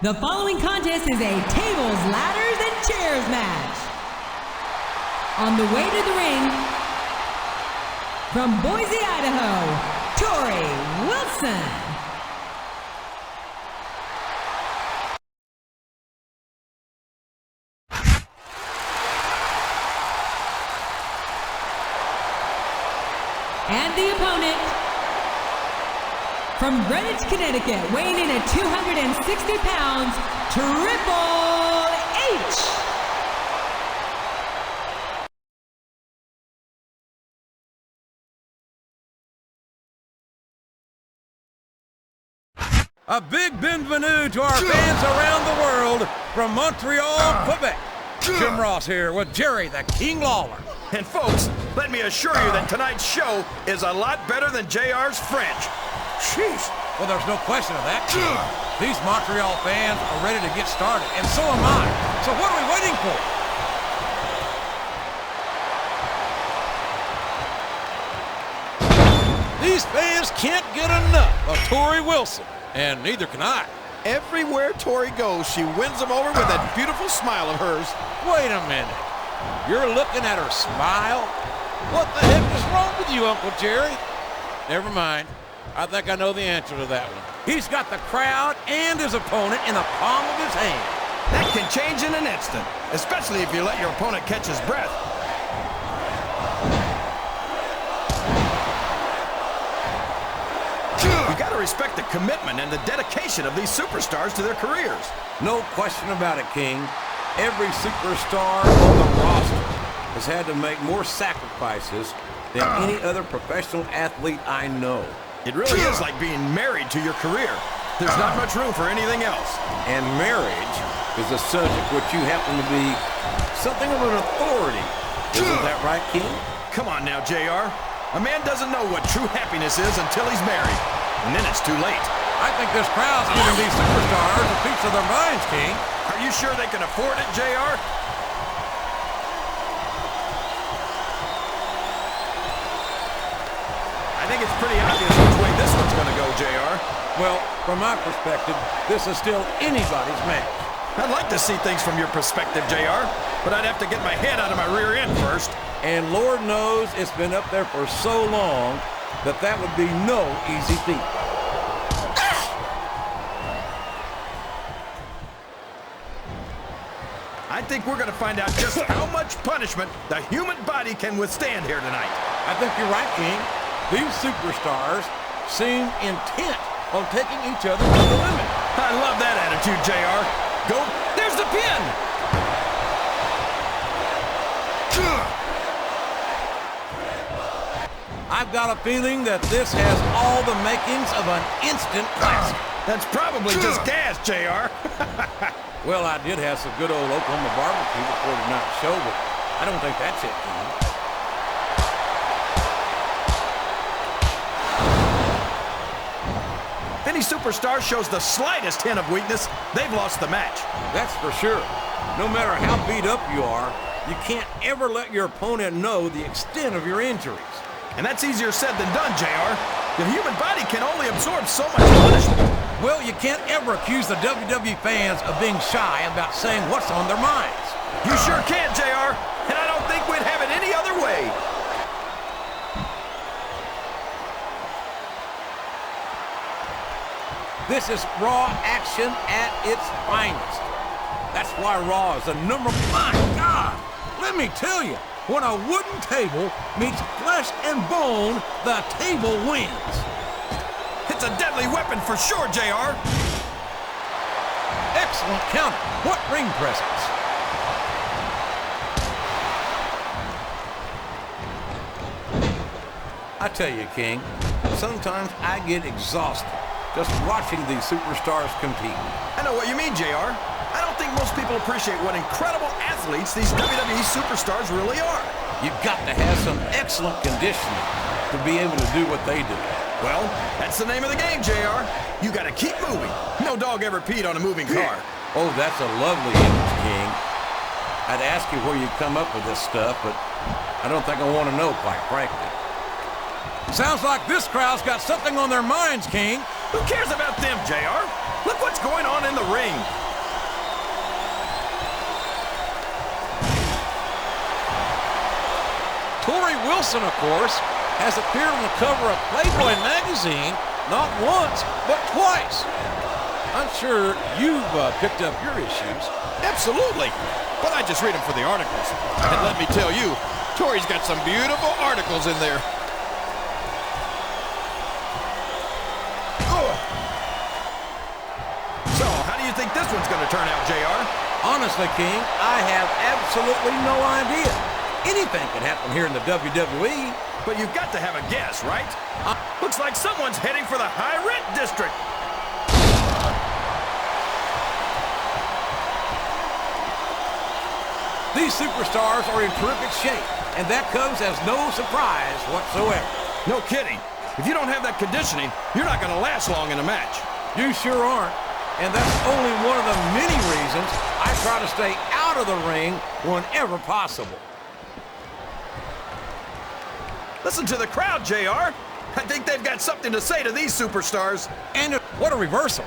The following contest is a tables, ladders, and chairs match. On the way to the ring, from Boise, Idaho, Torrie Wilson. And the opponent, from Greenwich, Connecticut, weighing in at 260 pounds, Triple H. A big bienvenue to our fans around the world from Montreal, Quebec. Jim Ross here with Jerry the King Lawler. And folks, let me assure you that tonight's show is a lot better than JR's French. Sheesh. Well, there's no question of that, King. These Montreal fans are ready to get started, and so am I. So what are we waiting for? These fans can't get enough of Torrie Wilson, and neither can I. Everywhere Torrie goes, she wins them over with that beautiful smile of hers. Wait a minute. You're looking at her smile? What the heck is wrong with you, Uncle Jerry? Never mind. I think I know the answer to that one. He's got the crowd and his opponent in the palm of his hand. That can change in an instant, especially if you let your opponent catch his breath. You gotta respect the commitment and the dedication of these superstars to their careers. No question about it, King. Every superstar on the roster has had to make more sacrifices than any other professional athlete I know. It really is like being married to your career. There's not much room for anything else. And marriage is a subject which you happen to be something of an authority. Isn't that right, King? Come on now, JR. A man doesn't know what true happiness is until he's married. And then it's too late. I think this crowd's giving these superstars a piece of their minds, King. Are you sure they can afford it, JR? I think it's pretty obvious which way this one's going to go, JR. Well, from my perspective, this is still anybody's match. I'd like to see things from your perspective, JR, but I'd have to get my head out of my rear end first. And Lord knows it's been up there for so long that that would be no easy feat. I think we're going to find out just how much punishment the human body can withstand here tonight. I think you're right, King. These superstars seem intent on taking each other to the limit. I love that attitude, JR. Go. There's the pin. I've got a feeling that this has all the makings of an instant classic. That's probably just gas, JR. Well, I did have some good old Oklahoma barbecue before tonight's show, but I don't think that's it, King. If any superstar shows the slightest hint of weakness, they've lost the match. That's for sure. No matter how beat up you are, you can't ever let your opponent know the extent of your injuries. And that's easier said than done, JR. The human body can only absorb so much punishment. Well, you can't ever accuse the WWE fans of being shy about saying what's on their minds. You sure can, JR, and I don't think we'd have it any other way. This is Raw action at its finest. That's why Raw is the number... My God! Let me tell you, when a wooden table meets flesh and bone, the table wins. It's a deadly weapon for sure, JR. Excellent counter. What ring presence. I tell you, King, sometimes I get exhausted just watching these superstars compete. I know what you mean, JR. I don't think most people appreciate what incredible athletes these WWE superstars really are. You've got to have some excellent conditioning to be able to do what they do. Well, that's the name of the game, JR. You gotta keep moving. No dog ever peed on a moving car. Oh, that's a lovely image, King. I'd ask you where you come up with this stuff, but I don't think I want to know, quite frankly. Sounds like this crowd's got something on their minds, King. Who cares about them, JR? Look what's going on in the ring. Torrie Wilson, of course, has appeared on the cover of Playboy magazine not once, but twice. I'm sure you've picked up your issues. Absolutely. But I just read them for the articles. And let me tell you, Torrie's got some beautiful articles in there. So, how do you think this one's going to turn out, JR? Honestly, King, I have absolutely no idea. Anything can happen here in the WWE. But you've got to have a guess, right? Looks like someone's heading for the high rent district. These superstars are in terrific shape, and that comes as no surprise whatsoever. No kidding. If you don't have that conditioning, you're not going to last long in a match. You sure aren't. And that's only one of the many reasons I try to stay out of the ring whenever possible. Listen to the crowd, JR. I think they've got something to say to these superstars. And what a reversal.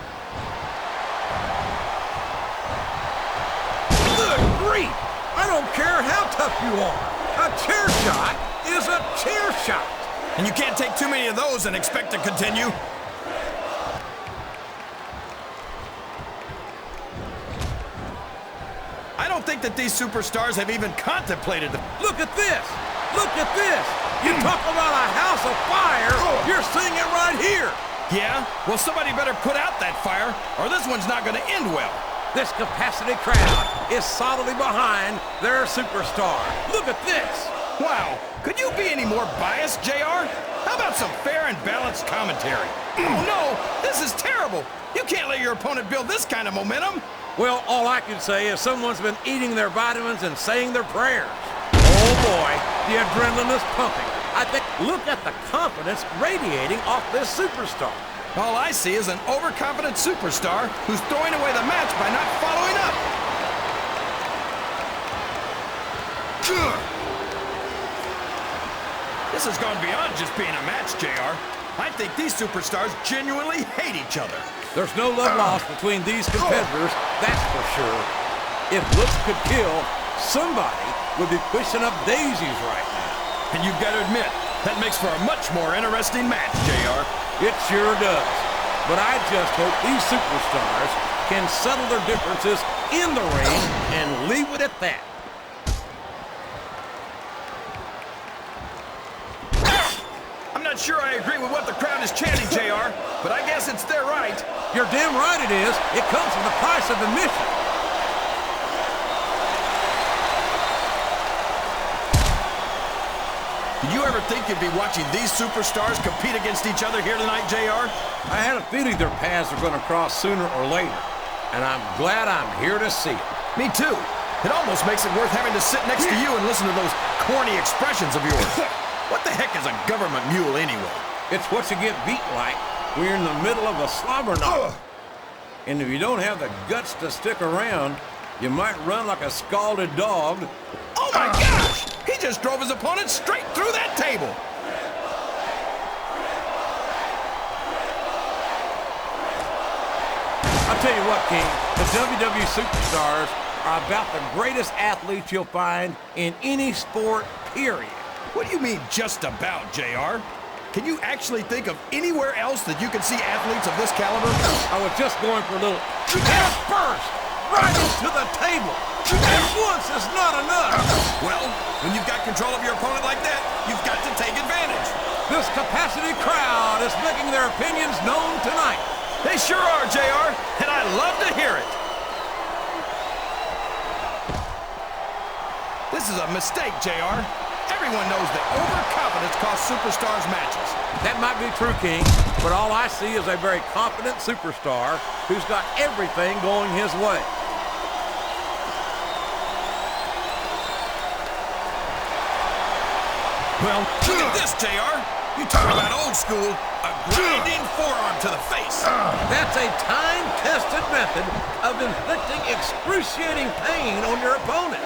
Good grief! I don't care how tough you are. A chair shot is a chair shot. And you can't take too many of those and expect to continue. I don't think that these superstars have even contemplated the... Look at this! Look at this! You talk about a house of fire, you're seeing it right here! Yeah? Well, somebody better put out that fire, or this one's not going to end well. This capacity crowd is solidly behind their superstar. Look at this! Wow, could you be any more biased, JR? How about some fair and balanced commentary? Oh no, this is terrible! You can't let your opponent build this kind of momentum! Well, all I can say is someone's been eating their vitamins and saying their prayers. Oh boy, the adrenaline is pumping. I think, look at the confidence radiating off this superstar. All I see is an overconfident superstar who's throwing away the match by not following up. This has gone beyond just being a match, JR. I think these superstars genuinely hate each other. There's no love lost between these competitors, that's for sure. If looks could kill, somebody would be pushing up daisies right now. And you've got to admit, that makes for a much more interesting match, JR. It sure does. But I just hope these superstars can settle their differences in the ring and leave it at that. I'm not sure I agree with what the crowd is chanting, JR, but I guess it's their right. You're damn right it is. It comes from the price of admission. Did you ever think you'd be watching these superstars compete against each other here tonight, JR? I had a feeling their paths are going to cross sooner or later, and I'm glad I'm here to see it. Me too. It almost makes it worth having to sit next to you and listen to those corny expressions of yours. What the heck is a government mule anyway? It's what you get beat like when you're in the middle of a slobber knock. And if you don't have the guts to stick around, you might run like a scalded dog. Oh my gosh! He just drove his opponent straight through that table. I'll tell you what, King, the WWE superstars are about the greatest athletes you'll find in any sport, period. What do you mean, just about, JR? Can you actually think of anywhere else that you can see athletes of this caliber? I was just going for a little head first, right into the table. And once is not enough. Well, when you've got control of your opponent like that, you've got to take advantage. This capacity crowd is making their opinions known tonight. They sure are, JR, and I love to hear it. This is a mistake, JR. Everyone knows that overconfidence costs superstars matches. That might be true, King, but all I see is a very confident superstar who's got everything going his way. Well, look at this, JR. You talk about old school, a grinding forearm to the face. That's a time-tested method of inflicting excruciating pain on your opponent,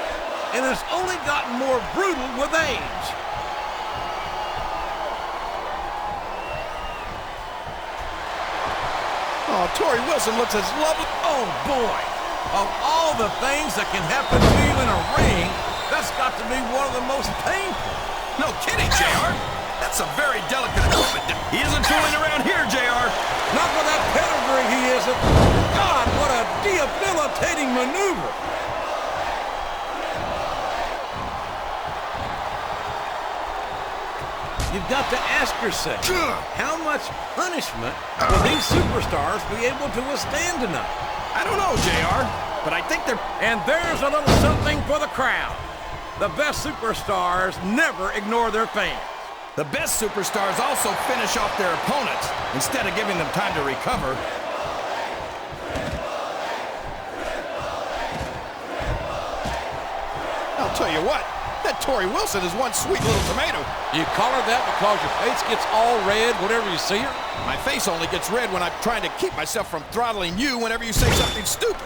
and it's only gotten more brutal with age. Oh, Torrie Wilson looks as lovely. Oh, boy. Of all the things that can happen to you in a ring, that's got to be one of the most painful. No kidding, JR. That's a very delicate movement. He isn't fooling around here, JR. Not with that pedigree, he isn't. God, what a debilitating maneuver. You've got to ask yourself, how much punishment will these superstars be able to withstand tonight? I don't know, JR, but I think they're... And there's a little something for the crowd. The best superstars never ignore their fans. The best superstars also finish off their opponents instead of giving them time to recover. I'll tell you what, that Torrie Wilson is one sweet little tomato. You call her that because your face gets all red whenever you see her? My face only gets red when I'm trying to keep myself from throttling you whenever you say something stupid.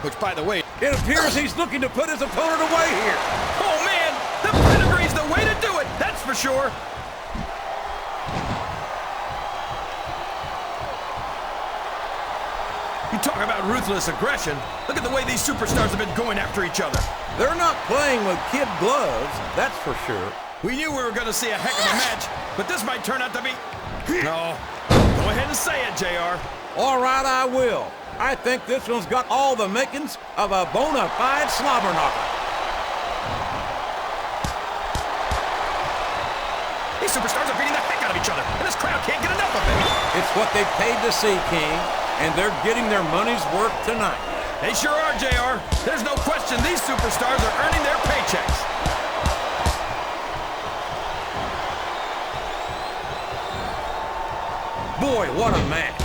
Which, by the way, It appears he's looking to put his opponent away here. Oh, man, the pedigree's the way to do it, that's for sure. You talk about ruthless aggression. Look at the way these superstars have been going after each other. They're not playing with kid gloves, that's for sure. We knew we were going to see a heck of a match, but this might turn out to be... No. Go ahead and say it, JR. All right, I will. I think this one's got all the makings of a bona fide slobber knocker. These superstars are beating the heck out of each other, and this crowd can't get enough of it. It's what they paid to see, King, and they're getting their money's worth tonight. They sure are, JR. There's no question these superstars are earning their paychecks. Boy, what a match.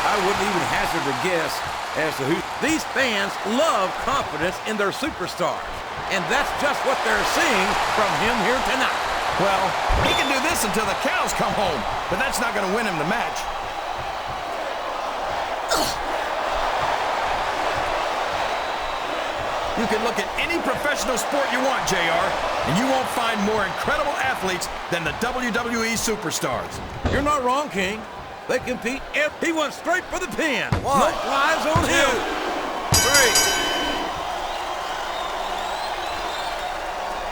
I wouldn't even hazard a guess as to who. These fans love confidence in their superstars, and that's just what they're seeing from him here tonight. Well, he can do this until the cows come home, but that's not going to win him the match. You can look at any professional sport you want, JR, and you won't find more incredible athletes than the WWE superstars. You're not wrong, King. They compete. He went straight for the pin. No flies on him. 3.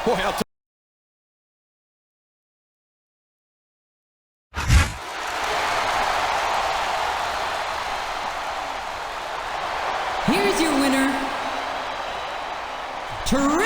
Boy, I'll Here's your winner, Torrie.